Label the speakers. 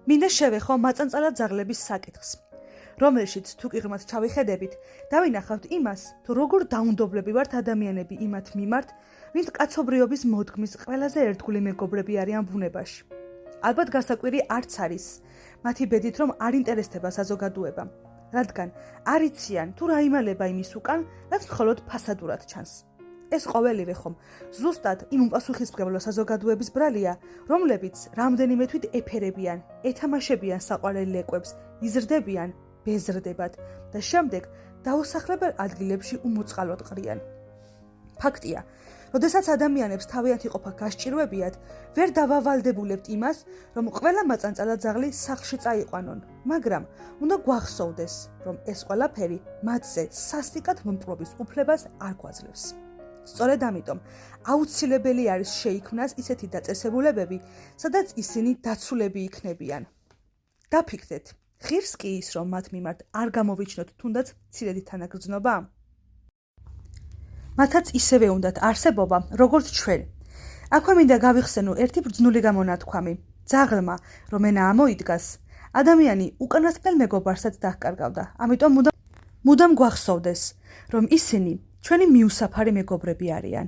Speaker 1: მინდა შევეხო მაწანწალად ძაღლების საკითხს, რომელშიც თუ კი ღრმად ჩავიხედებით, დავინახავთ იმას, თუ როგორ დაუნდობლები ვართ ადამიანები იმათ მიმართ, ვინც კაცობრიობის მოდგმის ყველაზე ერთგული მეგობრები არიან ბუნებაში. ალბათ გასაკვირი არც არის მათი ბედით, რომ არ ინტერესდება საზოგადოება, რადგან არ იციან თუ რა იმალება იმის უკან, რაც მხოლოდ ფასადურად ჩანს. ეს ყოველივე ხომ ზუსტად იმ უპასუხისმგებლო საზოგადოების ბრალია, რომლებიც რამდენიმე თვით ეფერებიან, ეთამაშებიან საყვარელ ლეკვებს, იზრდებიან ბეზრდებად და შემდეგ დაუსახლებელ ადგილებში უმოწყალოდ ყრიან. ფაქტია, როდესაც ადამიანებს თავიანთი ყოფა გასჭირვებიათ, ვერ დავავალდებულებთ იმას, რომ ყველა მაწანწალა ძაღლი სახლში წაიყვანონ, მაგრამ უნდა გვახსოვდეს, რომ ეს ყველაფერი მათზე სასტიკად მომპყრობის უფლებას არ გვაძლევს. სწორედ ამიტომ აუცილებელი არის შეიქმნას ისეთი დაწესებულებები, სადაც ისინი დაცულები იქნებიან. დაფიქრდეთ, ღირს კი ის, რომ მათ მიმართ არ გამოვიჩნოთ თუნდაც მცირედი თანაგრძნობა? მათაც ისევე უნდათ არსებობა, როგორც ჩვენ. აქვე მინდა გავიხსენო ერთი ბრძნული გამონათქვამი. ძაღლმა, რომ ენა ამოიდგას, ადამიანი უკანასკნელ მეგობარსაც დაჰკარგავდა, ამიტომ მუდამ გვახსოვდეს, რომ ისინი ჩვენი მიუსაფარი მეგობრები არიან.